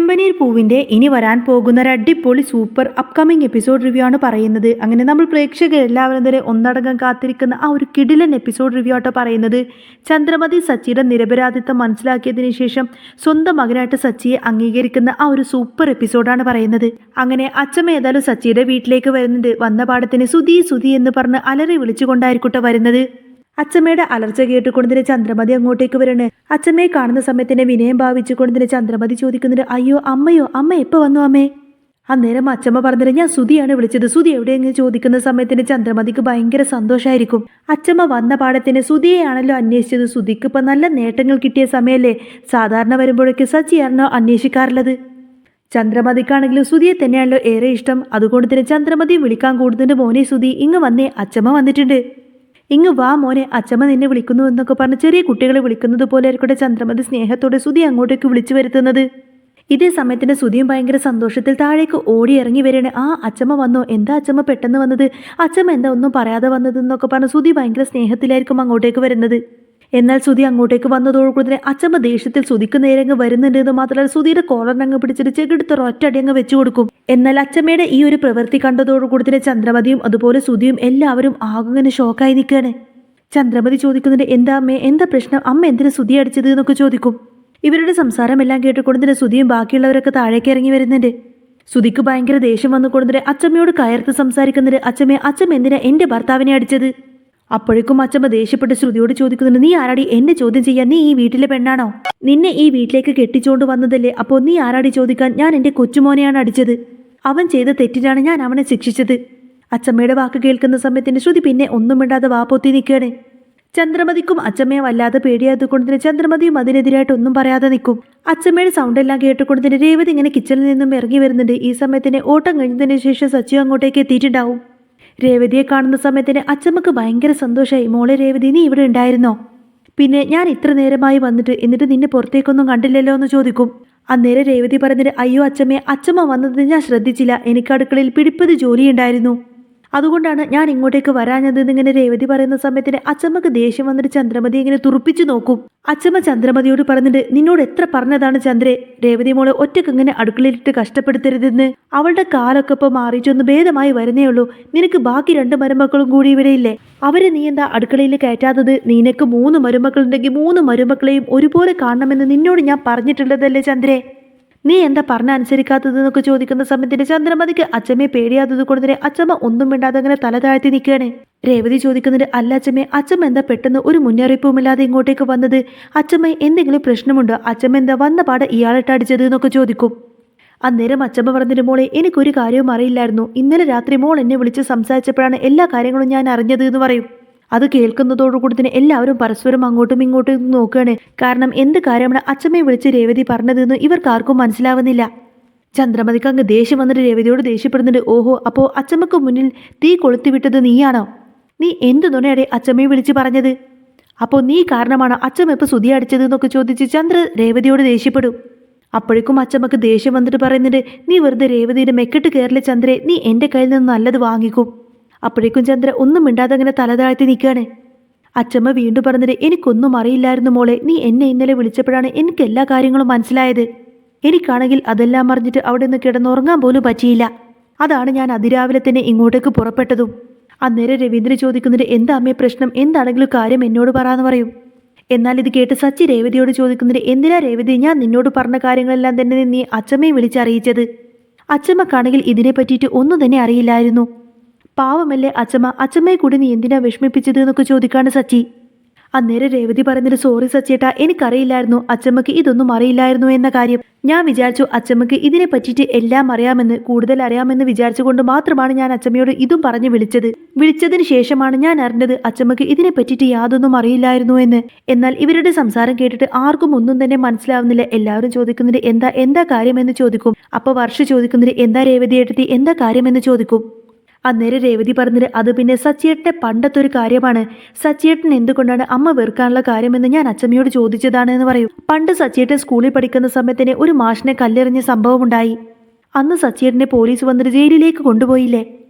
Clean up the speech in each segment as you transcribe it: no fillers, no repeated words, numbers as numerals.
ചെമ്പനീർ പൂവിൻ്റെ ഇനി വരാൻ പോകുന്ന ഒരു അടിപൊളി സൂപ്പർ അപ്കമിങ് എപ്പിസോഡ് റിവ്യൂ ആണ് പറയുന്നത്. അങ്ങനെ നമ്മൾ പ്രേക്ഷകർ എല്ലാവരും തന്നെ ഒന്നടങ്കം കാത്തിരിക്കുന്ന ആ ഒരു കിടിലൻ എപ്പിസോഡ് റിവ്യൂ ആട്ടോ പറയുന്നത്. ചന്ദ്രമതി സച്ചിയുടെ നിരപരാധിത്വം മനസ്സിലാക്കിയതിനു ശേഷം സ്വന്തം മകനായിട്ട് സച്ചിയെ അംഗീകരിക്കുന്ന ആ ഒരു സൂപ്പർ എപ്പിസോഡാണ് പറയുന്നത്. അങ്ങനെ അച്ഛമ്മ ഏതായാലും സച്ചിയുടെ വീട്ടിലേക്ക് വരുന്നുണ്ട്. വന്ന പാടത്തിന് സുധി സുധി എന്ന് പറഞ്ഞ് അലറി വിളിച്ചുകൊണ്ടായിരിക്കട്ടെ വരുന്നത്. അച്ഛമ്മയുടെ അലർച്ച കേട്ടുകൊണ്ടിന് ചന്ദ്രമതി അങ്ങോട്ടേക്ക് വരണ്. അച്ഛമ്മയെ കാണുന്ന സമയത്തിന് വിനയം ഭാവിച്ചുകൊണ്ടിന് ചന്ദ്രമതി ചോദിക്കുന്നുണ്ട്, അയ്യോ അമ്മയോ, അമ്മ എപ്പോൾ വന്നു അമ്മേ? അന്നേരം അച്ഛമ്മ പറഞ്ഞിട്ട് ഞാൻ സുധിയാണ് വിളിച്ചത്, സുധി എവിടെയെങ്കിലും ചോദിക്കുന്ന സമയത്തിന് ചന്ദ്രമതിക്ക് ഭയങ്കര സന്തോഷമായിരിക്കും. അച്ഛമ്മ വന്ന പാടത്തിന് സുധിയെയാണല്ലോ അന്വേഷിച്ചത്. സുധിക്ക് ഇപ്പം നല്ല നേട്ടങ്ങൾ കിട്ടിയ സമയമല്ലേ, സാധാരണ വരുമ്പോഴേക്ക് സച്ചിയാണല്ലോ അന്വേഷിക്കാറുള്ളത്. ചന്ദ്രമതിക്കാണെങ്കിലും സുധിയെ തന്നെയാണല്ലോ ഏറെ ഇഷ്ടം. അതുകൊണ്ട് തന്നെ ചന്ദ്രമതി വിളിക്കാൻ കൂടുന്നുണ്ട്, മോനെ സുധി ഇങ്ങ് വന്നേ, അച്ഛമ്മ വന്നിട്ടുണ്ട്, ഇങ്ങ് വാ മോനെ, അച്ഛമ്മ നിന്നെ വിളിക്കുന്നു എന്നൊക്കെ പറഞ്ഞ് ചെറിയ കുട്ടികളെ വിളിക്കുന്നത് പോലെ ആയിരിക്കട്ടെ ചന്ദ്രമതി സ്നേഹത്തോടെ സുധി അങ്ങോട്ടേക്ക് വിളിച്ചു വരുത്തുന്നത്. ഇതേ സമയത്തിന് സുധിയും ഭയങ്കര സന്തോഷത്തിൽ താഴേക്ക് ഓടി ഇറങ്ങി വരികയാണ്. ആ അച്ഛമ്മ വന്നോ, എന്താ അച്ഛമ്മ പെട്ടെന്ന് വന്നത്, അച്ഛമ്മ എന്താ ഒന്നും പറയാതെ വന്നത് എന്നൊക്കെ പറഞ്ഞ് സുധി ഭയങ്കര സ്നേഹത്തിലായിരിക്കും അങ്ങോട്ടേക്ക് വരുന്നത്. എന്നാൽ സുധി അങ്ങോട്ടേക്ക് വന്നതോടുകൂടി അച്ഛമ്മ ദേഷ്യത്തിൽ സുധിക്ക് നേരെ വരുന്നുണ്ട് എന്ന് മാത്രമല്ല സുധിയുടെ കോളറിനങ്ങ് പിടിച്ചിട്ട് ചെകിടുത്ത് ഒറ്റടി അങ്ങ് വെച്ചു കൊടുക്കും. എന്നാൽ അച്ഛമ്മയുടെ ഈ ഒരു പ്രവൃത്തി കണ്ടതോടുകൂടി ചന്ദ്രമതിയും അതുപോലെ സുധിയും എല്ലാവരും ആകെ ഷോക്കായി നിൽക്കുകയാണ്. ചന്ദ്രമതി ചോദിക്കുന്നുണ്ട്, എന്താ അമ്മേ, എന്താ പ്രശ്നം, അമ്മ എന്തിനാ സുധി അടിച്ചത് എന്നൊക്കെ ചോദിക്കും. ഇവരുടെ സംസാരമെല്ലാം കേട്ടുകൊണ്ടിന് സുധിയും ബാക്കിയുള്ളവരൊക്കെ താഴേക്ക് ഇറങ്ങി വരുന്നുണ്ട്. സുധിക്ക് ഭയങ്കര ദേഷ്യം വന്നുകൊണ്ടിന് അച്ഛമ്മയോട് കയർത്ത് സംസാരിക്കുന്നുണ്ട്, അച്ഛമ്മ എന്തിനാ എൻ്റെ ഭർത്താവിനെ അടിച്ചത്? അപ്പോഴേക്കും അച്ഛമ്മ ദേഷ്യപ്പെട്ട് ശ്രുതിയോട് ചോദിക്കുന്നുണ്ട്, നീ ആരാടി എന്നെ ചോദ്യം ചെയ്യാൻ, നീ ഈ വീട്ടിലെ പെണ്ണാണോ? നിന്നെ ഈ വീട്ടിലേക്ക് കെട്ടിച്ചോണ്ട് വന്നതല്ലേ, അപ്പോൾ നീ ആരാടി ചോദിക്കാൻ? ഞാൻ എൻ്റെ കൊച്ചുമോനെയാണ് അടിച്ചത്, അവൻ ചെയ്ത തെറ്റിനാണ് ഞാൻ അവനെ ശിക്ഷിച്ചത്. അച്ഛമ്മയുടെ വാക്ക് കേൾക്കുന്ന സമയത്തിന് ശ്രുതി പിന്നെ ഒന്നും മിണ്ടാതെ വാപ്പൊത്തി നിൽക്കുകയാണ്. ചന്ദ്രമതിക്കും അച്ഛമ്മയെ വല്ലാതെ പേടിയായതുകൊണ്ട് തന്നെ ചന്ദ്രമതിയും അതിനെതിരായിട്ട് ഒന്നും പറയാതെ നിൽക്കും. അച്ഛമ്മയുടെ സൗണ്ട് എല്ലാം കേട്ടുകൊണ്ട് തന്നെ രേവതി ഇങ്ങനെ കിച്ചണിൽ നിന്നും ഇറങ്ങി വരുന്നുണ്ട്. ഈ സമയത്തിന് ഓട്ടം കഴിഞ്ഞതിന് ശേഷം സച്ചിയും അങ്ങോട്ടേക്ക് എത്തിയിട്ടുണ്ടാവും. രേവതിയെ കാണുന്ന സമയത്തിന് അച്ഛമ്മക്ക് ഭയങ്കര സന്തോഷമായി. മോളെ രേവതി, നീ ഇവിടെ ഉണ്ടായിരുന്നോ? പിന്നെ ഞാൻ ഇത്ര നേരമായി വന്നിട്ട് എന്നിട്ട് നിന്നെ പുറത്തേക്കൊന്നും കണ്ടില്ലല്ലോ എന്ന് ചോദിക്കും. അന്നേരം രേവതി പറഞ്ഞിട്ട്, അയ്യോ അച്ഛമ്മ വന്നത് ഞാൻ ശ്രദ്ധിച്ചില്ല, എനിക്ക് അടുക്കളയിൽ പിടിപ്പത് ജോലിയുണ്ടായിരുന്നു, അതുകൊണ്ടാണ് ഞാൻ ഇങ്ങോട്ടേക്ക് വരാഞ്ഞത് എന്നിങ്ങനെ രേവതി പറയുന്ന സമയത്തിന് അച്ഛമ്മക്ക് ദേഷ്യം വന്നിട്ട് ചന്ദ്രമതി ഇങ്ങനെ തുറപ്പിച്ചു നോക്കും. അച്ഛമ്മ ചന്ദ്രമതിയോട് പറഞ്ഞിട്ട്, നിന്നോട് എത്ര പറഞ്ഞതാണ് ചന്ദ്രേ, രേവതി മോളെ ഒറ്റക്ക് ഇങ്ങനെ അടുക്കളയിലിട്ട് കഷ്ടപ്പെടുത്തരുതെന്ന്, അവളുടെ കാലൊക്കെ ഇപ്പോൾ മാറിയിട്ടൊന്ന് ഭേദമായി വരുന്നേ ഉള്ളൂ, നിനക്ക് ബാക്കി 2 മരുമക്കളും കൂടി ഇവിടെയില്ലേ, അവരെ നീ എന്താ അടുക്കളയിൽ കയറ്റാത്തത്? നിനക്ക് 3 മരുമക്കളുണ്ടെങ്കിൽ 3 മരുമക്കളെയും ഒരുപോലെ കാണണമെന്ന് നിന്നോട് ഞാൻ പറഞ്ഞിട്ടുള്ളതല്ലേ ചന്ദ്രേ, നീ എന്താ പറഞ്ഞ അനുസരിക്കാത്തതെന്നൊക്കെ ചോദിക്കുന്ന സമയത്തിന് ചന്ദ്രമതിക്ക് അച്ഛമ്മയെ പേടിയാത്തത് കൊണ്ട് തന്നെ അച്ഛമ്മ ഒന്നും മിണ്ടാതെ അങ്ങനെ തല താഴ്ത്തി നിൽക്കുകയാണ്. രേവതി ചോദിക്കുന്നുണ്ട്, അല്ല അച്ഛമ്മ എന്താ പെട്ടെന്ന് ഒരു മുന്നറിയിപ്പുമില്ലാതെ ഇങ്ങോട്ടേക്ക് വന്നത്? അച്ഛമ്മ എന്തെങ്കിലും പ്രശ്നമുണ്ടോ? അച്ഛമ്മ എന്താ വന്ന പാടെ ഇയാളിട്ട് അടിച്ചത് എന്നൊക്കെ ചോദിക്കും. അന്നേരം അച്ഛമ്മ പറഞ്ഞിട്ട്, മോളെ എനിക്കൊരു കാര്യവും അറിയില്ലായിരുന്നു, ഇന്നലെ രാത്രി മോൾ എന്നെ വിളിച്ച് സംസാരിച്ചപ്പോഴാണ് എല്ലാ കാര്യങ്ങളും ഞാൻ അറിഞ്ഞത് എന്ന് പറയും. അത് കേൾക്കുന്നതോടുകൂടി തന്നെ എല്ലാവരും പരസ്പരം അങ്ങോട്ടും ഇങ്ങോട്ടും നോക്കുകയാണ്. കാരണം എന്ത് കാര്യമാണ് അച്ഛമ്മയെ വിളിച്ച് രേവതി പറഞ്ഞതെന്ന് ഇവർക്കാർക്കും മനസ്സിലാവുന്നില്ല. ചന്ദ്രമതിക്ക് അങ്ങ് ദേഷ്യം വന്നിട്ട് രേവതിയോട് ദേഷ്യപ്പെടുന്നുണ്ട്, ഓഹോ, അപ്പോൾ അച്ഛമ്മക്ക് മുന്നിൽ തീ കൊളുത്തിവിട്ടത് നീയാണോ? നീ എന്ത് നുണയുടെ അച്ഛമ്മയെ വിളിച്ച് പറഞ്ഞത്? അപ്പോൾ നീ കാരണമാണോ അച്ഛമ്മ ഇപ്പോൾ സുധി അടിച്ചത് എന്നൊക്കെ ചോദിച്ച് ചന്ദ്ര രേവതിയോട് ദേഷ്യപ്പെടും. അപ്പോഴേക്കും അച്ഛമ്മക്ക് ദേഷ്യം വന്നിട്ട് പറയുന്നുണ്ട്, നീ വെറുതെ രേവതിയുടെ മെക്കെട്ട് കയറില്ല ചന്ദ്രേ, നീ എൻ്റെ കയ്യിൽ നിന്ന് നല്ലത് വാങ്ങിക്കും. അപ്പോഴേക്കും ചന്ദ്ര ഒന്നും മിണ്ടാതെ അങ്ങനെ തല താഴ്ത്തി നിൽക്കുകയാണ്. അച്ഛമ്മ വീണ്ടും പറഞ്ഞിട്ട്, എനിക്കൊന്നും അറിയില്ലായിരുന്നു മോളെ, നീ എന്നെ ഇന്നലെ വിളിച്ചപ്പോഴാണ് എനിക്ക് എല്ലാ കാര്യങ്ങളും മനസ്സിലായത്. എനിക്കാണെങ്കിൽ അതെല്ലാം അറിഞ്ഞിട്ട് അവിടെ നിന്ന് കിടന്നുറങ്ങാൻ പോലും പറ്റിയില്ല, അതാണ് ഞാൻ അതിരാവിലെ തന്നെ ഇങ്ങോട്ടേക്ക് പുറപ്പെട്ടതും. അന്നേരം രവീന്ദ്രൻ ചോദിക്കുന്നുണ്ട്, എന്താ അമ്മേ പ്രശ്നം, എന്താണെങ്കിലും കാര്യം എന്നോട് പറയാന്ന് പറയും. എന്നാൽ ഇത് കേട്ട് സച്ചി രേവതിയോട് ചോദിക്കുന്നുണ്ട്, എന്തിനാ രേവതി ഞാൻ നിന്നോട് പറഞ്ഞ കാര്യങ്ങളെല്ലാം തന്നെ നീ അച്ഛമ്മയെ വിളിച്ചറിയിച്ചത്? അച്ഛമ്മക്കാണെങ്കിൽ ഇതിനെ പറ്റിയിട്ട് ഒന്നും തന്നെ അറിയില്ലായിരുന്നു, പാവമല്ലേ അച്ഛമ്മയെ കൂടി നീ എന്തിനാ വിഷമിപ്പിച്ചത് എന്നൊക്കെ ചോദിക്കാണ് സച്ചി. അന്നേരം രേവതി പറയുന്നത്, സോറി സച്ചേട്ടാ, എനിക്കറിയില്ലായിരുന്നു അച്ഛമ്മക്ക് ഇതൊന്നും അറിയില്ലായിരുന്നു എന്ന കാര്യം. ഞാൻ വിചാരിച്ചു അച്ഛമ്മക്ക് ഇതിനെ പറ്റിയിട്ട് എല്ലാം അറിയാമെന്ന്, കൂടുതൽ അറിയാമെന്ന് വിചാരിച്ചുകൊണ്ട് മാത്രമാണ് ഞാൻ അച്ഛമ്മയോട് ഇതും പറഞ്ഞ് വിളിച്ചതിന് ശേഷമാണ് ഞാൻ അറിഞ്ഞത് അച്ഛമ്മക്ക് ഇതിനെ പറ്റിയിട്ട് യാതൊന്നും അറിയില്ലായിരുന്നു എന്ന്. എന്നാൽ ഇവരുടെ സംസാരം കേട്ടിട്ട് ആർക്കും ഒന്നും തന്നെ മനസ്സിലാവുന്നില്ല. എല്ലാവരും ചോദിക്കുന്നുണ്ട്, എന്താ കാര്യമെന്ന് ചോദിക്കും. അപ്പോൾ വർഷ ചോദിക്കുന്നുണ്ട്, എന്താ രേവതി ഏട്ടത്തി, എന്താ കാര്യമെന്ന് ചോദിക്കും. അന്നേരം രേവതി പറഞ്ഞത്, അത് പിന്നെ സച്ചിയേട്ടൻ്റെ പണ്ടത്തെ ഒരു കാര്യമാണ്, സച്ചിയേട്ടൻ എന്തുകൊണ്ടാണ് അമ്മ വെറുക്കാനുള്ള കാര്യമെന്ന് ഞാൻ അച്ഛമ്മയോട് ചോദിച്ചതാണ് എന്ന് പറയും. പണ്ട് സച്ചിയേട്ടൻ സ്കൂളിൽ പഠിക്കുന്ന സമയത്തിന് ഒരു മാഷിനെ കല്ലെറിഞ്ഞ സംഭവമുണ്ടായി. അന്ന് സച്ചിയേട്ടനെ പോലീസ് വന്നിട്ട് ജയിലിലേക്ക് കൊണ്ടുപോയില്ലേ,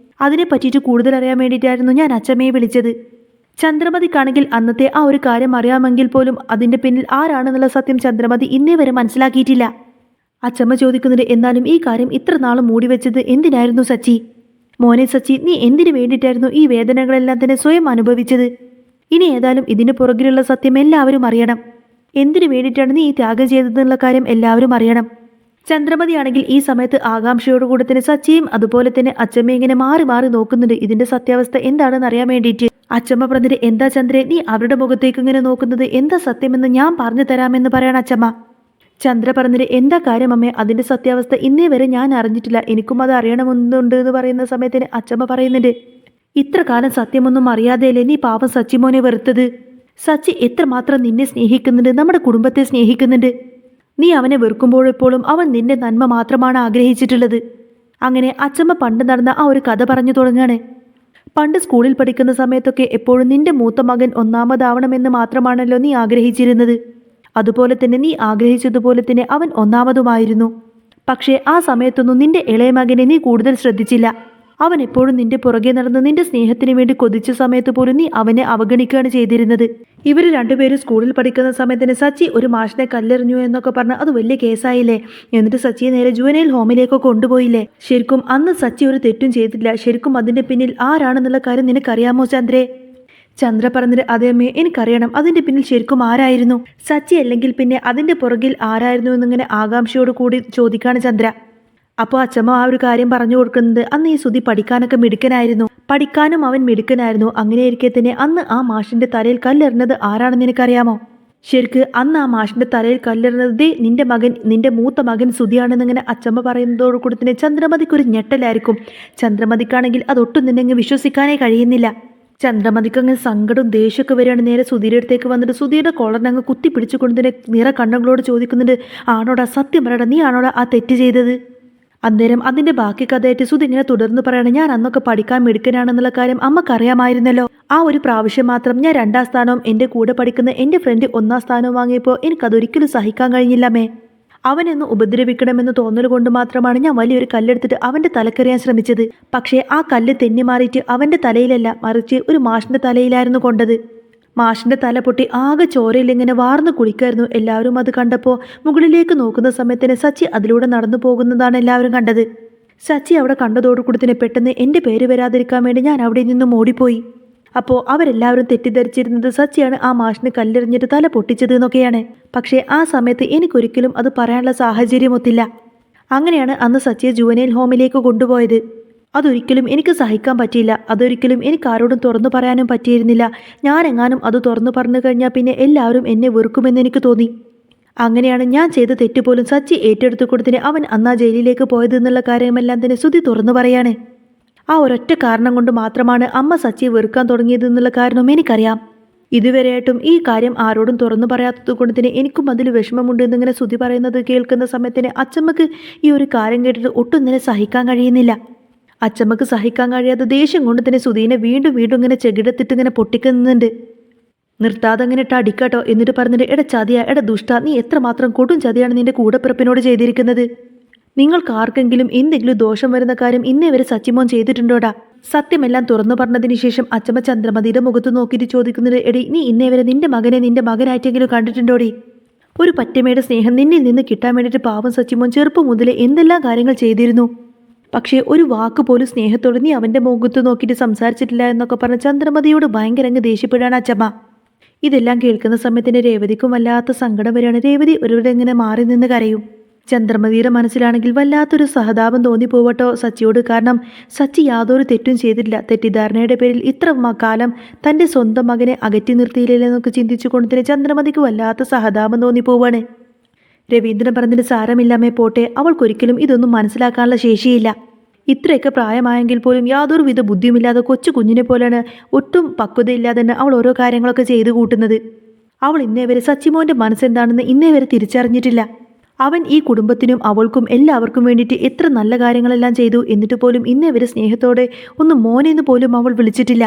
അതിനെ പറ്റിയിട്ട് കൂടുതൽ അറിയാൻ വേണ്ടിയിട്ടായിരുന്നു ഞാൻ അച്ഛമ്മയെ വിളിച്ചത്. ചന്ദ്രമതിക്കാണെങ്കിൽ അന്നത്തെ ആ ഒരു കാര്യം അറിയാമെങ്കിൽ പോലും അതിൻ്റെ പിന്നിൽ ആരാണെന്നുള്ള സത്യം ചന്ദ്രമതി ഇന്നേ വരെ മനസ്സിലാക്കിയിട്ടില്ല. അച്ചമ്മ ചോദിക്കുന്നുണ്ട്, എന്നാലും ഈ കാര്യം ഇത്ര നാളും മൂടിവെച്ചത് എന്തിനായിരുന്നു സച്ചി? മോനെ സച്ചി, നീ എന്തിനു വേണ്ടിയിട്ടായിരുന്നു ഈ വേദനകളെല്ലാം തന്നെ സ്വയം അനുഭവിച്ചത്? ഇനി ഏതായാലും ഇതിന് പുറകിലുള്ള സത്യം എല്ലാവരും അറിയണം. എന്തിനു വേണ്ടിയിട്ടാണ് നീ ഈ ത്യാഗം ചെയ്തതെന്നുള്ള കാര്യം എല്ലാവരും അറിയണം. ചന്ദ്രമതിയാണെങ്കിൽ ഈ സമയത്ത് ആകാംക്ഷയോടുകൂടി തന്നെ സച്ചിയും അതുപോലെ തന്നെ അച്ചമ്മ ഇങ്ങനെ മാറി മാറി നോക്കുന്നുണ്ട് ഇതിന്റെ സത്യാവസ്ഥ എന്താണെന്ന് അറിയാൻ വേണ്ടിയിട്ട്. അച്ചമ്മ പറഞ്ഞിട്ട്, എന്താ ചന്ദ്രേ നീ അവരുടെ മുഖത്തേക്ക് ഇങ്ങനെ നോക്കുന്നത്? എന്താ സത്യമെന്ന് ഞാൻ പറഞ്ഞു തരാമെന്ന് പറയണം അച്ചമ്മ. ചന്ദ്ര പറഞ്ഞിട്ട്, എന്താ കാര്യം അമ്മേ? അതിന്റെ സത്യാവസ്ഥ ഇന്നേ വരെ ഞാൻ അറിഞ്ഞിട്ടില്ല, എനിക്കും അത് അറിയണമെന്നുണ്ട് എന്ന് പറയുന്ന സമയത്തിന് അച്ചമ്മ പറയുന്നുണ്ട്, ഇത്ര കാലം സത്യമൊന്നും അറിയാതെയല്ലേ നീ പാവം സച്ചിമോനെ വെറുത്തത്? സച്ചി എത്രമാത്രം നിന്നെ സ്നേഹിക്കുന്നുണ്ട്, നമ്മുടെ കുടുംബത്തെ സ്നേഹിക്കുന്നുണ്ട്. നീ അവനെ വെറുക്കുമ്പോഴെപ്പോഴും അവൻ നിന്റെ നന്മ മാത്രമാണ് ആഗ്രഹിച്ചിട്ടുള്ളത്. അങ്ങനെ അച്ചമ്മ പണ്ട് നടന്ന ആ ഒരു കഥ പറഞ്ഞു തുടങ്ങാണ്. പണ്ട് സ്കൂളിൽ പഠിക്കുന്ന സമയത്തൊക്കെ എപ്പോഴും നിന്റെ മൂത്ത മകൻ ഒന്നാമതാവണമെന്ന് മാത്രമാണല്ലോ നീ ആഗ്രഹിച്ചിരുന്നത്. അതുപോലെ തന്നെ നീ ആഗ്രഹിച്ചതുപോലെ തന്നെ അവൻ ഒന്നാമതുമായിരുന്നു. പക്ഷേ ആ സമയത്തൊന്നും നിന്റെ ഇളയ മകനെ നീ കൂടുതൽ ശ്രദ്ധിച്ചില്ല. അവൻ എപ്പോഴും നിന്റെ പുറകെ നടന്ന് നിന്റെ സ്നേഹത്തിന് വേണ്ടി കൊതിച്ച സമയത്ത് പോലും നീ അവനെ അവഗണിക്കുകയാണ് ചെയ്തിരുന്നത്. ഇവർ രണ്ടുപേരും സ്കൂളിൽ പഠിക്കുന്ന സമയത്തിന് സച്ചി ഒരു മാഷിനെ കല്ലെറിഞ്ഞു എന്നൊക്കെ പറഞ്ഞ് അത് വലിയ കേസായില്ലേ? എന്നിട്ട് സച്ചിയെ നേരെ ജുവനൈൽ ഹോമിലേക്ക് കൊണ്ടുപോയില്ലേ? ശരിക്കും അന്ന് സച്ചി ഒരു തെറ്റും ചെയ്തിട്ടില്ല. ശരിക്കും അതിന്റെ പിന്നിൽ ആരാണെന്നുള്ള കാര്യം നിനക്കറിയാമോ ചന്ദ്രേ? ചന്ദ്ര പറഞ്ഞത്, അതേമ്മേ എനിക്കറിയണം, അതിന്റെ പിന്നിൽ ശരിക്കും ആരായിരുന്നു? സച്ചി അല്ലെങ്കിൽ പിന്നെ അതിന്റെ പുറകിൽ ആരായിരുന്നു എന്നിങ്ങനെ ആകാംക്ഷയോട് കൂടി ചോദിക്കാണ് ചന്ദ്ര. അപ്പോൾ അച്ചമ്മ ആ ഒരു കാര്യം പറഞ്ഞു കൊടുക്കുന്നത്, അന്ന് ഈ സുധി പഠിക്കാനൊക്കെ മിടുക്കനായിരുന്നു, പഠിക്കാനും അവൻ മിടുക്കനായിരുന്നു. അങ്ങനെയിരിക്കെ തന്നെ അന്ന് ആ മാഷിന്റെ തലയിൽ കല്ലെറിഞ്ഞത് ആരാണെന്ന് എനിക്കറിയാമോ? ശരിക്ക് അന്ന് ആ മാഷിന്റെ തലയിൽ കല്ലെറിഞ്ഞത് നിന്റെ മകൻ, നിന്റെ മൂത്ത മകൻ സുധിയാണെന്നിങ്ങനെ അച്ചമ്മ പറയുന്നതോട് കൂടി തന്നെ ചന്ദ്രമതിക്കൊരു ഞെട്ടലായിരിക്കും. ചന്ദ്രമതിക്കാണെങ്കിൽ അതൊട്ടും തന്നെ അങ്ങ് വിശ്വസിക്കാനേ കഴിയുന്നില്ല. ചന്ദ്രമതിക്ക് അങ്ങനെ സങ്കടവും ദേഷ്യമൊക്കെ വരികയാണ്. നേരെ സുധീരുടെ അടുത്തേക്ക് വന്നിട്ട് സുധീരുടെ കോളറിനങ്ങ് കുത്തി പിടിച്ചുകൊണ്ട് തന്നെ നിറ കണ്ണുകളോട് ചോദിക്കുന്നുണ്ട്, ആണോടാ സത്യം പറയടാ, നീ ആണോടാ ആ തെറ്റ് ചെയ്തത്? അന്നേരം അതിന്റെ ബാക്കി കഥയായിട്ട് സുധി ഇങ്ങനെ തുടർന്ന് പറയണം, ഞാൻ അന്നൊക്കെ പഠിക്കാൻ മിടുക്കനാണെന്നുള്ള കാര്യം അമ്മക്കറിയാമായിരുന്നല്ലോ. ആ ഒരു പ്രാവശ്യം മാത്രം ഞാൻ 2ാം സ്ഥാനവും എൻ്റെ കൂടെ പഠിക്കുന്ന എൻ്റെ ഫ്രണ്ട് 1ാം സ്ഥാനവും വാങ്ങിയപ്പോൾ എനിക്കതൊരിക്കലും സഹിക്കാൻ കഴിഞ്ഞില്ലമ്മേ. അവനൊന്ന് ഉപദ്രവിക്കണമെന്ന് തോന്നലുകൊണ്ട് മാത്രമാണ് ഞാൻ വലിയൊരു കല്ലെടുത്തിട്ട് അവന്റെ തലക്കെറിയാൻ ശ്രമിച്ചത്. പക്ഷേ ആ കല്ല് തെന്നി മാറിയിട്ട് അവന്റെ തലയിലല്ല, മറിച്ച് ഒരു മാഷിന്റെ തലയിലായിരുന്നു കൊണ്ടത്. മാഷിന്റെ തല പൊട്ടി ആകെ ചോരയിൽ ഇങ്ങനെ വാർന്നു കുളിക്കായിരുന്നു. എല്ലാവരും അത് കണ്ടപ്പോൾ മുകളിലേക്ക് നോക്കുന്ന സമയത്തിന് സച്ചി അതിലൂടെ നടന്നു പോകുന്നതാണ് എല്ലാവരും കണ്ടത്. സച്ചി അവിടെ കണ്ടതോടുകൂടി തന്നെ പെട്ടെന്ന് എൻ്റെ പേര് വരാതിരിക്കാൻ വേണ്ടി ഞാൻ അവിടെ നിന്നും ഓടിപ്പോയി. അപ്പോൾ അവരെല്ലാവരും തെറ്റിദ്ധരിച്ചിരുന്നത് സച്ചിയാണ് ആ മാഷിന് കല്ലെറിഞ്ഞിട്ട് തല പൊട്ടിച്ചത് എന്നൊക്കെയാണ്. പക്ഷേ ആ സമയത്ത് എനിക്കൊരിക്കലും അത് പറയാനുള്ള സാഹചര്യം ഒത്തില്ല. അങ്ങനെയാണ് അന്ന് സച്ചിയെ ജുവനൈൽ ഹോമിലേക്ക് കൊണ്ടുപോയത്. അതൊരിക്കലും എനിക്ക് സഹിക്കാൻ പറ്റിയില്ല. അതൊരിക്കലും എനിക്ക് ആരോടും തുറന്നു പറയാനും പറ്റിയിരുന്നില്ല. ഞാനെങ്ങാനും അത് തുറന്നു പറഞ്ഞു കഴിഞ്ഞാൽ പിന്നെ എല്ലാവരും എന്നെ വെറുക്കുമെന്ന് എനിക്ക് തോന്നി. അങ്ങനെയാണ് ഞാൻ ചെയ്ത തെറ്റുപോലും സച്ചി ഏറ്റെടുത്തു കൊടുത്തിന് അവൻ അന്നാ ജയിലിലേക്ക് പോയതെന്നുള്ള കാര്യമെല്ലാം തന്നെ സുധി തുറന്നു പറയാണ്. ആ ഒരൊറ്റ കാരണം കൊണ്ട് മാത്രമാണ് അമ്മ സച്ചിയെ വെറുക്കാൻ തുടങ്ങിയതെന്നുള്ള കാരണവും എനിക്കറിയാം. ഇതുവരെയായിട്ടും ഈ കാര്യം ആരോടും തുറന്നു പറയാത്തത് കൊണ്ട് തന്നെ എനിക്കും അതിൽ വിഷമമുണ്ട് എന്നിങ്ങനെ സുധി പറയുന്നത് കേൾക്കുന്ന സമയത്തിന് അച്ചമ്മക്ക് ഈ ഒരു കാര്യം കേട്ടിട്ട് ഒട്ടും തന്നെ സഹിക്കാൻ കഴിയുന്നില്ല. അച്ചമ്മക്ക് സഹിക്കാൻ കഴിയാത്ത ദേഷ്യം കൊണ്ട് തന്നെ സുധീനെ വീണ്ടും വീണ്ടും ഇങ്ങനെ ചെകിടത്തിട്ട് ഇങ്ങനെ പൊട്ടിക്കുന്നുണ്ട്. നിർത്താതെ അങ്ങനെ ഇട്ട് അടിക്കാട്ടോ എന്നിട്ട് പറഞ്ഞിട്ട്, എടാ ചതിയ, എടാ ദുഷ്ട, നീ എത്രമാത്രം കൊടും ചതിയാണ് നിന്റെ കൂടപ്പിറപ്പിനോട് ചെയ്തിരിക്കുന്നത്. നിങ്ങൾക്ക് ആർക്കെങ്കിലും എന്തെങ്കിലും ദോഷം വരുന്ന കാര്യം ഇന്നേ വരെ സച്ചിമോൻ ചെയ്തിട്ടുണ്ടോടാ? സത്യമെല്ലാം തുറന്നു പറഞ്ഞതിന് ശേഷം അച്ചമ്മ ചന്ദ്രമതിയുടെ മുഖത്ത് നോക്കിയിട്ട് ചോദിക്കുന്നത്, എടി നീ ഇന്നേ വരെ നിന്റെ മകനെ നിന്റെ മകനായിട്ടെങ്കിലും കണ്ടിട്ടുണ്ടോടി? ഒരു പറ്റമയുടെ സ്നേഹം നിന്നിൽ നിന്ന് കിട്ടാൻ വേണ്ടിയിട്ട് പാവം സച്ചിമോൻ ചെറുപ്പം മുതലേ എന്തെല്ലാം കാര്യങ്ങൾ ചെയ്തിരുന്നു. പക്ഷേ ഒരു വാക്ക് പോലും സ്നേഹത്തോടെ നീ അവൻ്റെ മുഖത്ത് നോക്കിയിട്ട് സംസാരിച്ചിട്ടില്ല എന്നൊക്കെ പറഞ്ഞ ചന്ദ്രമതിയോട് ഭയങ്കര അങ്ങ് ദേഷ്യപ്പെടാണ് അച്ചമ്മ. ഇതെല്ലാം കേൾക്കുന്ന സമയത്തിന് രേവതിക്കും വല്ലാത്ത സങ്കടം വരികയാണ്. രേവതി ഒരുവിടെ ഇങ്ങനെ മാറി നിന്ന് കരയും. ചന്ദ്രമതിയുടെ മനസ്സിലാണെങ്കിൽ വല്ലാത്തൊരു സഹതാപം തോന്നിപ്പോവട്ടോ സച്ചിയോട്. കാരണം സച്ചി യാതൊരു തെറ്റും ചെയ്തിട്ടില്ല. തെറ്റിദ്ധാരണയുടെ പേരിൽ ഇത്ര കാലം തൻ്റെ സ്വന്തം മകനെ അകറ്റി നിർത്തിയില്ലെന്നൊക്കെ ചിന്തിച്ചു കൊണ്ട് തന്നെ ചന്ദ്രമതിക്ക് വല്ലാത്ത സഹതാപം തോന്നിപ്പോവാണ്. രവീന്ദ്രൻ പറഞ്ഞതിന് സാരമില്ലാമേ പോട്ടെ, അവൾക്കൊരിക്കലും ഇതൊന്നും മനസ്സിലാക്കാനുള്ള ശേഷിയില്ല. ഇത്രയൊക്കെ പ്രായമായെങ്കിൽ പോലും യാതൊരു വിധ ബുദ്ധിയുമില്ലാതെ കൊച്ചു കുഞ്ഞിനെ പോലെയാണ്, ഒട്ടും പക്വതയില്ലാതെ തന്നെ അവൾ ഓരോ കാര്യങ്ങളൊക്കെ ചെയ്തു കൂട്ടുന്നത്. അവൾ ഇന്നേ വരെ സച്ചിമോൻ്റെ മനസ്സെന്താണെന്ന് ഇന്നേ വരെ തിരിച്ചറിഞ്ഞിട്ടില്ല. അവൻ ഈ കുടുംബത്തിനും അവൾക്കും എല്ലാവർക്കും വേണ്ടിയിട്ട് എത്ര നല്ല കാര്യങ്ങളെല്ലാം ചെയ്തു. എന്നിട്ട് പോലും ഇന്നേ വരെ സ്നേഹത്തോടെ ഒന്ന് മോനെന്ന് പോലും അവൾ വിളിച്ചിട്ടില്ല.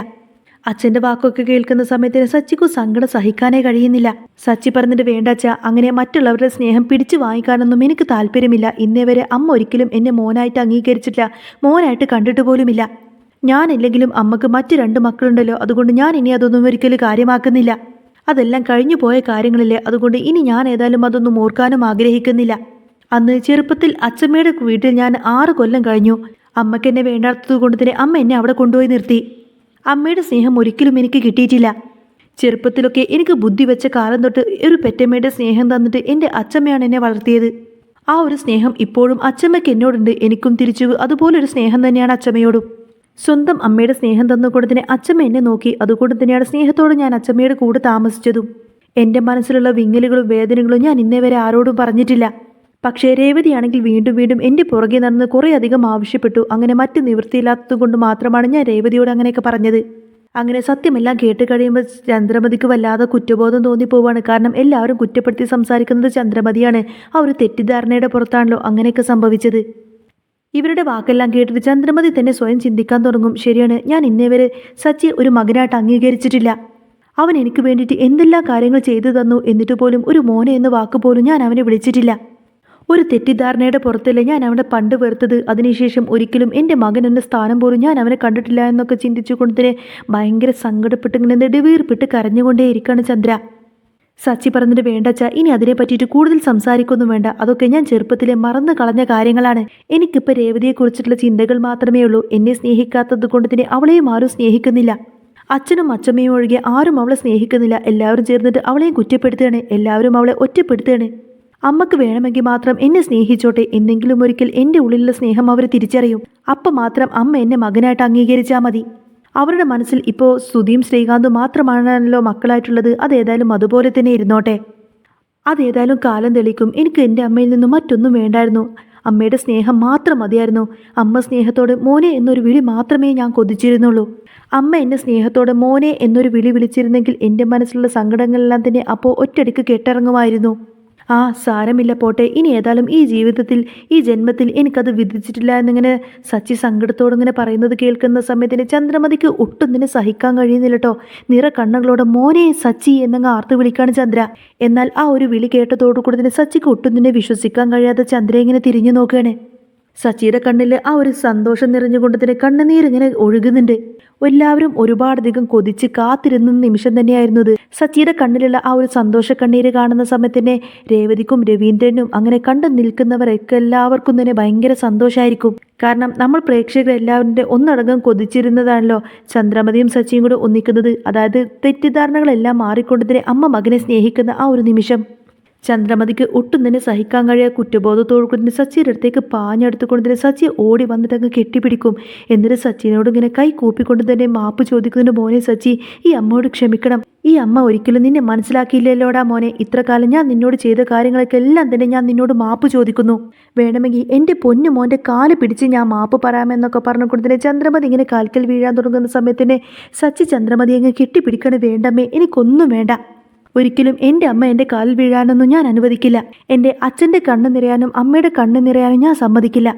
അച്ഛൻ്റെ വാക്കൊക്കെ കേൾക്കുന്ന സമയത്തിന് സച്ചിക്കു സങ്കടം സഹിക്കാനേ കഴിയുന്നില്ല. സച്ചി പറഞ്ഞിട്ട്, വേണ്ടച്ച, അങ്ങനെ മറ്റുള്ളവരുടെ സ്നേഹം പിടിച്ചു വാങ്ങിക്കാനൊന്നും എനിക്ക് താല്പര്യമില്ല. ഇന്നേ വരെ അമ്മ ഒരിക്കലും എന്നെ മോനായിട്ട് അംഗീകരിച്ചിട്ടില്ല, മോനായിട്ട് കണ്ടിട്ട് പോലുമില്ല. ഞാനില്ലെങ്കിലും അമ്മക്ക് മറ്റു 2 മക്കളുണ്ടല്ലോ, അതുകൊണ്ട് ഞാൻ ഇനി അതൊന്നും ഒരിക്കലും കാര്യമാക്കുന്നില്ല. അതെല്ലാം കഴിഞ്ഞു പോയ കാര്യങ്ങളില്ലേ, അതുകൊണ്ട് ഇനി ഞാൻ ഏതായാലും അതൊന്നും ഓർക്കാനും ആഗ്രഹിക്കുന്നില്ല. അന്ന് ചെറുപ്പത്തിൽ അച്ഛമ്മയുടെ വീട്ടിൽ ഞാൻ 6 കൊല്ലം കഴിഞ്ഞു. അമ്മയ്ക്ക് എന്നെ വേണ്ടാത്തത് കൊണ്ട് തന്നെ അമ്മ എന്നെ അവിടെ കൊണ്ടുപോയി നിർത്തി. അമ്മയുടെ സ്നേഹം ഒരിക്കലും എനിക്ക് കിട്ടിയിട്ടില്ല. ചെറുപ്പത്തിലൊക്കെ എനിക്ക് ബുദ്ധി വെച്ച കാലം തൊട്ട് ഒരു പെറ്റമ്മയുടെ സ്നേഹം തന്നിട്ട് എൻ്റെ അച്ഛമ്മയാണ് എന്നെ വളർത്തിയത്. ആ ഒരു സ്നേഹം ഇപ്പോഴും അച്ഛമ്മയ്ക്ക് എന്നോടുണ്ട്. എനിക്കും തിരിച്ചു അതുപോലൊരു സ്നേഹം തന്നെയാണ് അച്ഛമ്മയോടും. സ്വന്തം അമ്മയുടെ സ്നേഹം തന്നുകൊണ്ട് തന്നെ അച്ഛമ്മ എന്നെ നോക്കി. അതുകൊണ്ട് തന്നെയാണ് സ്നേഹത്തോടെ ഞാൻ അച്ഛമ്മയുടെ കൂടെ താമസിച്ചതും. എൻ്റെ മനസ്സിലുള്ള വിങ്ങലുകളും വേദനകളും ഞാൻ ഇന്നേ വരെ ആരോടും പറഞ്ഞിട്ടില്ല. പക്ഷേ രേവതിയാണെങ്കിൽ വീണ്ടും വീണ്ടും എൻ്റെ പുറകെ നടന്ന് കുറേ അധികം ആവശ്യപ്പെട്ടു. അങ്ങനെ മറ്റ് നിവൃത്തിയില്ലാത്തത് കൊണ്ട് മാത്രമാണ് ഞാൻ രേവതിയോട് അങ്ങനെയൊക്കെ പറഞ്ഞത്. അങ്ങനെ സത്യമെല്ലാം കേട്ട് കഴിയുമ്പോൾ ചന്ദ്രമതിക്ക് വല്ലാതെ കുറ്റബോധം തോന്നിപ്പോവാണ്. കാരണം എല്ലാവരും കുറ്റപ്പെടുത്തി സംസാരിക്കുന്നത് ചന്ദ്രമതിയാണ്. ആ ഒരു തെറ്റിദ്ധാരണയുടെ പുറത്താണല്ലോ അങ്ങനെയൊക്കെ സംഭവിച്ചത്. ഇവരുടെ വാക്കെല്ലാം കേട്ടിട്ട് ചന്ദ്രമതി തന്നെ സ്വയം ചിന്തിക്കാൻ തുടങ്ങും. ശരിയാണ്, ഞാൻ ഇന്നേ വരെ സച്ചി ഒരു മകനായിട്ട് അംഗീകരിച്ചിട്ടില്ല. അവൻ എനിക്ക് വേണ്ടിയിട്ട് എന്തെല്ലാം കാര്യങ്ങൾ ചെയ്തു തന്നു. എന്നിട്ട് പോലും ഒരു മോനെ എന്ന വാക്ക് പോലും ഞാൻ അവനെ വിളിച്ചിട്ടില്ല. ഒരു തെറ്റിദ്ധാരണയുടെ പുറത്തല്ലേ ഞാൻ അവനെ പണ്ട് വെറുത്തത്. അതിനുശേഷം ഒരിക്കലും എൻ്റെ മകൻ എന്ന സ്ഥാനം പോലും ഞാൻ അവനെ കണ്ടിട്ടില്ല എന്നൊക്കെ ചിന്തിച്ചുകൊണ്ട് തന്നെ ഭയങ്കര സങ്കടപ്പെട്ട് ഇങ്ങനെ നെടുവീർപ്പിട്ട് കരഞ്ഞുകൊണ്ടേ ഇരിക്കുകയാണ് ചന്ദ്ര. സച്ചി പറഞ്ഞിട്ട് വേണ്ടച്ചാ, ഇനി അതിനെ പറ്റിയിട്ട് കൂടുതൽ സംസാരിക്കൊന്നും വേണ്ട. അതൊക്കെ ഞാൻ ചെറുപ്പത്തിലെ മറന്നു കളഞ്ഞ കാര്യങ്ങളാണ്. എനിക്കിപ്പോൾ രേവതിയെക്കുറിച്ചിട്ടുള്ള ചിന്തകൾ മാത്രമേ ഉള്ളൂ. എന്നെ സ്നേഹിക്കാത്തത് കൊണ്ട് തന്നെ അവളെയും ആരും സ്നേഹിക്കുന്നില്ല. അച്ഛനും അച്ഛമ്മയും ഒഴികെ ആരും അവളെ സ്നേഹിക്കുന്നില്ല. എല്ലാവരും ചേർന്നിട്ട് അവളെയും കുറ്റപ്പെടുത്തുകയാണ്. എല്ലാവരും അവളെ ഒറ്റപ്പെടുത്തുകയാണ്. അമ്മക്ക് വേണമെങ്കിൽ മാത്രം എന്നെ സ്നേഹിച്ചോട്ടെ. എന്നെങ്കിലും ഒരിക്കൽ എൻ്റെ ഉള്ളിലുള്ള സ്നേഹം അവർ തിരിച്ചറിയും. അപ്പം മാത്രം അമ്മ എന്നെ മകനായിട്ട് അംഗീകരിച്ചാൽ മതി. അവരുടെ മനസ്സിൽ ഇപ്പോൾ സ്തുതിയും ശ്രീകാന്തും മാത്രമാണല്ലോ മക്കളായിട്ടുള്ളത്. അതേതായാലും അതുപോലെ തന്നെ ഇരുന്നോട്ടെ. അതേതായാലും കാലം തെളിക്കും. എനിക്ക് എൻ്റെ അമ്മയിൽ നിന്നും മറ്റൊന്നും വേണ്ടായിരുന്നു. അമ്മയുടെ സ്നേഹം മാത്രം മതിയായിരുന്നു. അമ്മ സ്നേഹത്തോടെ മോനെ എന്നൊരു വിളി മാത്രമേ ഞാൻ കൊതിച്ചിരുന്നുള്ളൂ. അമ്മ എന്നെ സ്നേഹത്തോടെ മോനെ എന്നൊരു വിളി വിളിച്ചിരുന്നെങ്കിൽ എൻ്റെ മനസ്സിലുള്ള സങ്കടങ്ങളെല്ലാം തന്നെ അപ്പോൾ ഒറ്റയടിക്ക് കെട്ടിറങ്ങുമായിരുന്നു. ആ സാരമില്ല പോട്ടെ, ഇനി ഏതായാലും ഈ ജീവിതത്തിൽ ഈ ജന്മത്തിൽ എനിക്കത് വിധിച്ചിട്ടില്ല എന്നിങ്ങനെ സച്ചി സങ്കടത്തോടിങ്ങനെ പറയുന്നത് കേൾക്കുന്ന സമയത്തിന് ചന്ദ്രമതിക്ക് ഒട്ടും തന്നെ സഹിക്കാൻ കഴിയുന്നില്ല കേട്ടോ. നിറ കണ്ണുകളോടെ മോനെ സച്ചി എന്നങ്ങ് ആർത്ത് വിളിക്കാണ് ചന്ദ്ര. എന്നാൽ ആ ഒരു വിളി കേട്ടതോടുകൂടി തന്നെ സച്ചിക്ക് ഒട്ടും തന്നെ വിശ്വസിക്കാൻ കഴിയാതെ ചന്ദ്ര ഇങ്ങനെ തിരിഞ്ഞു നോക്കുകയാണ്. സച്ചിയുടെ കണ്ണിൽ ആ ഒരു സന്തോഷം നിറഞ്ഞുകൊണ്ട് തന്നെ കണ്ണുനീരിങ്ങനെ ഒഴുകുന്നുണ്ട്. എല്ലാവരും ഒരുപാടധികം കൊതിച്ച് കാത്തിരുന്ന നിമിഷം തന്നെയായിരുന്നു ഇത്. സച്ചിയുടെ കണ്ണിലുള്ള ആ ഒരു സന്തോഷ കണ്ണീര് കാണുന്ന സമയത്ത് തന്നെ രേവതിക്കും രവീന്ദ്രനും അങ്ങനെ കണ്ടു നിൽക്കുന്നവരൊക്കെ എല്ലാവർക്കും തന്നെ ഭയങ്കര സന്തോഷമായിരിക്കും. കാരണം നമ്മൾ പ്രേക്ഷകർ എല്ലാവരുടെ ഒന്നടങ്കം കൊതിച്ചിരുന്നതാണല്ലോ ചന്ദ്രമതിയും സച്ചിയും കൂടെ ഒന്നിക്കുന്നത്. അതായത് തെറ്റിദ്ധാരണകളെല്ലാം മാറിക്കൊണ്ട് തന്നെ അമ്മ മകനെ സ്നേഹിക്കുന്ന ആ ഒരു നിമിഷം. ചന്ദ്രമതിക്ക് ഒട്ടും തന്നെ സഹിക്കാൻ കഴിയാ കുറ്റബോധത്തോടു കൂടി സച്ചിയുടെ അടുത്തേക്ക് പാഞ്ഞെടുത്തുകൊണ്ട് തന്നെ സച്ചിയെ ഓടി വന്നിട്ട് അങ്ങ് കെട്ടിപ്പിടിക്കും. എന്നിട്ട് സച്ചിനോട് ഇങ്ങനെ കൈ കൂപ്പിക്കൊണ്ട് തന്നെ മാപ്പ് ചോദിക്കുന്നതിന് മോനെ സച്ചി, ഈ അമ്മയോട് ക്ഷമിക്കണം. ഈ അമ്മ ഒരിക്കലും നിന്നെ മനസ്സിലാക്കിയില്ലല്ലോടാ മോനെ. ഇത്ര കാലം ഞാൻ നിന്നോട് ചെയ്ത കാര്യങ്ങളൊക്കെ എല്ലാം തന്നെ ഞാൻ നിന്നോട് മാപ്പ് ചോദിക്കുന്നു. വേണമെങ്കിൽ എൻ്റെ പൊന്നു മോൻ്റെ കാല് പിടിച്ച് ഞാൻ മാപ്പ് പറയാമെന്നൊക്കെ പറഞ്ഞുകൊണ്ട് തന്നെ ചന്ദ്രമതി ഇങ്ങനെ കാൽക്കൽ വീഴാൻ തുടങ്ങുന്ന സമയത്തിന് സച്ചി ചന്ദ്രമതി അങ്ങ് കെട്ടിപ്പിടിക്കണ. വേണ്ടമ്മേ, എനിക്കൊന്നും വേണ്ട. ഒരിക്കലും എൻ്റെ അമ്മ എൻ്റെ കാലിൽ വീഴാനൊന്നും ഞാൻ അനുവദിക്കില്ല. എൻ്റെ അച്ഛൻ്റെ കണ്ണ് നിറയാനും അമ്മയുടെ കണ്ണ് നിറയാനും ഞാൻ സമ്മതിക്കില്ല.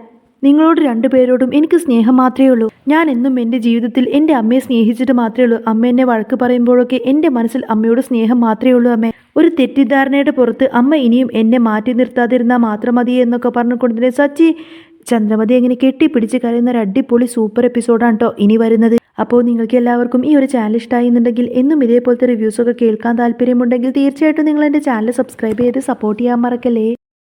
നിങ്ങളോട് രണ്ടുപേരോടും എനിക്ക് സ്നേഹം മാത്രമേ ഉള്ളൂ. ഞാൻ എന്നും എൻ്റെ ജീവിതത്തിൽ എൻ്റെ അമ്മയെ സ്നേഹിച്ചിട്ട് മാത്രമേ ഉള്ളൂ. അമ്മ എന്നെ വഴക്ക് പറയുമ്പോഴൊക്കെ എൻ്റെ മനസ്സിൽ അമ്മയോട് സ്നേഹം മാത്രമേ ഉള്ളൂ. അമ്മേ, ഒരു തെറ്റിദ്ധാരണയുടെ പുറത്ത് അമ്മ ഇനിയും എന്നെ മാറ്റി നിർത്താതിരുന്നാൽ മാത്രം മതി എന്നൊക്കെ പറഞ്ഞുകൊണ്ടിരുന്ന സച്ചി ചന്ദ്രമതി എങ്ങനെ കെട്ടിപ്പിടിച്ച് കരയുന്ന ഒരു അടിപൊളി സൂപ്പർ എപ്പിസോഡാണ് കേട്ടോ ഇനി വരുന്നത്. അപ്പോൾ നിങ്ങൾക്ക് എല്ലാവർക്കും ഈ ഒരു ചാനൽ ഇഷ്ടമായി എന്നുണ്ടെങ്കിൽ എന്നും ഇതേപോലത്തെ റിവ്യൂസൊക്കെ കേൾക്കാൻ താല്പര്യമുണ്ടെങ്കിൽ തീർച്ചയായിട്ടും നിങ്ങൾ എൻ്റെ ചാനൽ സബ്സ്ക്രൈബ് ചെയ്ത് സപ്പോർട്ട് ചെയ്യാൻ മറക്കല്ലേ.